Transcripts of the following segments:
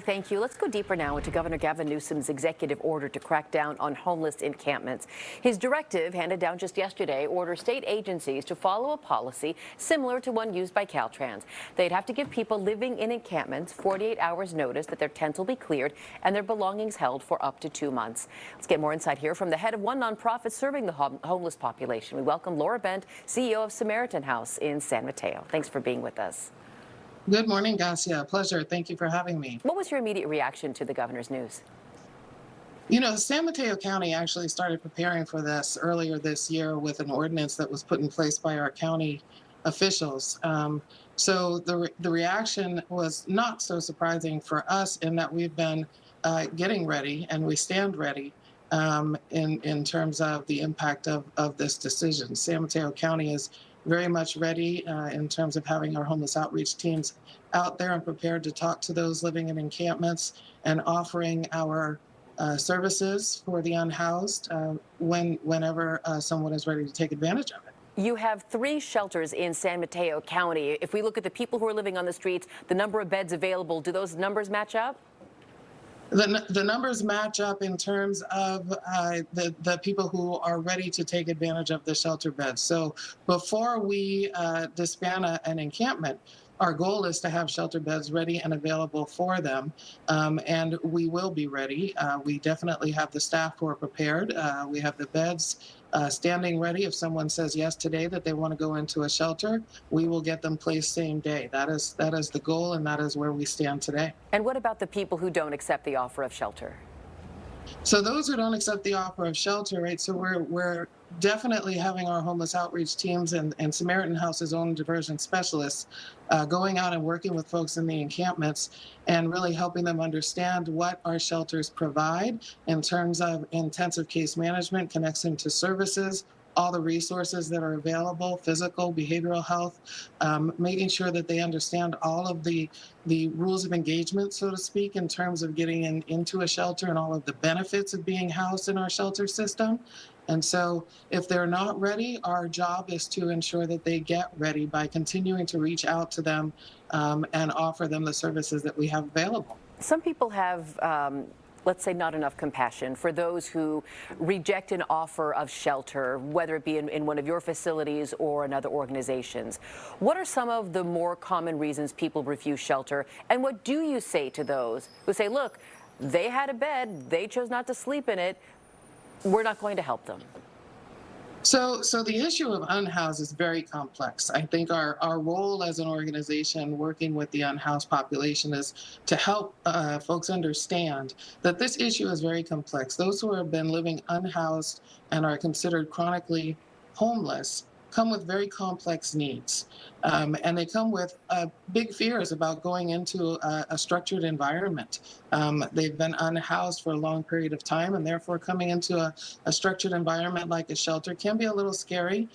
Thank you. Let's go deeper now into Governor Gavin Newsom's executive order to crack down on homeless encampments. His directive, handed down just yesterday, orders state agencies to follow a policy similar to one used by Caltrans. They'd have to give people living in encampments 48 hours notice that their tents will be cleared and their belongings held for up to 2 months. Let's get more insight here from the head of one nonprofit serving the homeless population. We welcome Laura Bent, CEO of Samaritan House in San Mateo. Thanks for being with us. Good morning, Garcia. Pleasure. Thank you for having me. What was your immediate reaction to the governor's news? San Mateo County actually started preparing for this earlier this year with an ordinance that was put in place by our county officials. So the reaction was not so surprising for us in that we've been getting ready and we stand ready in terms of the impact of this decision. San Mateo County is very much ready in terms of having our homeless outreach teams out there and prepared to talk to those living in encampments and offering our services for the unhoused whenever someone is ready to take advantage of it. You have 3 shelters in San Mateo County. If we look at the people who are living on the streets, the number of beds available, do those numbers match up? The numbers match up in terms of the people who are ready to take advantage of the shelter beds. So before we disband an encampment, our goal is to have shelter beds ready and available for them, and we will be ready. We definitely have the staff who are prepared. We have the beds standing ready. If someone says yes today that they want to go into a shelter, we will get them placed same day. That is the goal, and that is where we stand today. And what about the people who don't accept the offer of shelter? So those who don't accept the offer of shelter, right? So we're definitely having our homeless outreach teams and Samaritan House's own diversion specialists going out and working with folks in the encampments and really helping them understand what our shelters provide in terms of intensive case management, connection to services, all the resources that are available, physical, behavioral health, making sure that they understand all of the rules of engagement, so to speak, in terms of getting into a shelter and all of the benefits of being housed in our shelter system. And so if they're not ready, our job is to ensure that they get ready by continuing to reach out to them and offer them the services that we have available. Some people have let's say, not enough compassion for those who reject an offer of shelter, whether it be in one of your facilities or another organization's. What are some of the more common reasons people refuse shelter? And what do you say to those who say, look, they had a bed, they chose not to sleep in it, we're not going to help them? So the issue of unhoused is very complex. I think our role as an organization working with the unhoused population is to help folks understand that this issue is very complex. Those who have been living unhoused and are considered chronically homeless come with very complex needs. And they come with big fears about going into a structured environment. They've been unhoused for a long period of time, and therefore coming into a structured environment like a shelter can be a little scary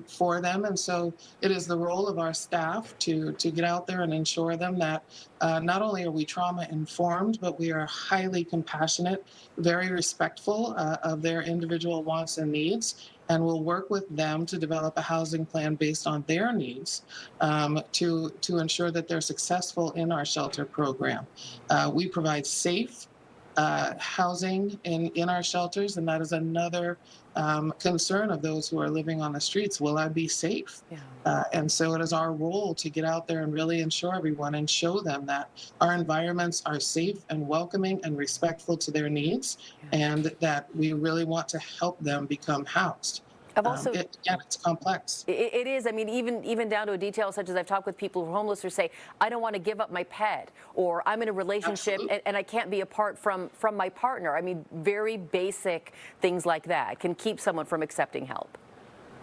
for them. And so it is the role of our staff to get out there and ensure them that not only are we trauma informed, but we are highly compassionate, very respectful of their individual wants and needs, and we'll work with them to develop a housing plan based on their needs to ensure that they're successful in our shelter program. We provide safe housing in our shelters, and that is another concern of those who are living on the streets. Will I be safe? Yeah. And so it is our role to get out there and really ensure everyone and show them that our environments are safe and welcoming and respectful to their needs, and that we really want to help them become housed. I've also, it's complex. It is. I mean, even down to a detail such as I've talked with people who are homeless who say, I don't want to give up my pet, or I'm in a relationship and I can't be apart from my partner. I mean, very basic things like that can keep someone from accepting help.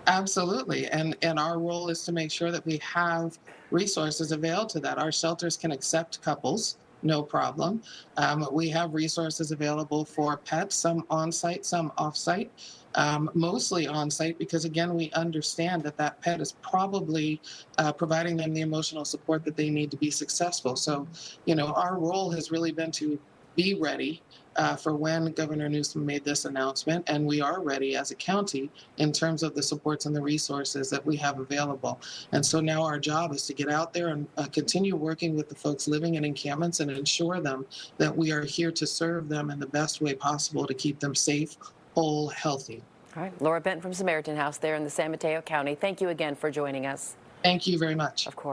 Absolutely. And our role is to make sure that we have resources available to that. Our shelters can accept couples. No problem. We have resources available for pets, some on-site, some off-site, mostly on-site, because again, we understand that pet is probably providing them the emotional support that they need to be successful. So, our role has really been to be ready for when Governor Newsom made this announcement, and we are ready as a county in terms of the supports and the resources that we have available. And so now our job is to get out there and continue working with the folks living in encampments and ensure them that we are here to serve them in the best way possible to keep them safe, whole, healthy. All right, Laura Benton from Samaritan House there in the San Mateo County. Thank you again for joining us. Thank you very much. Of course.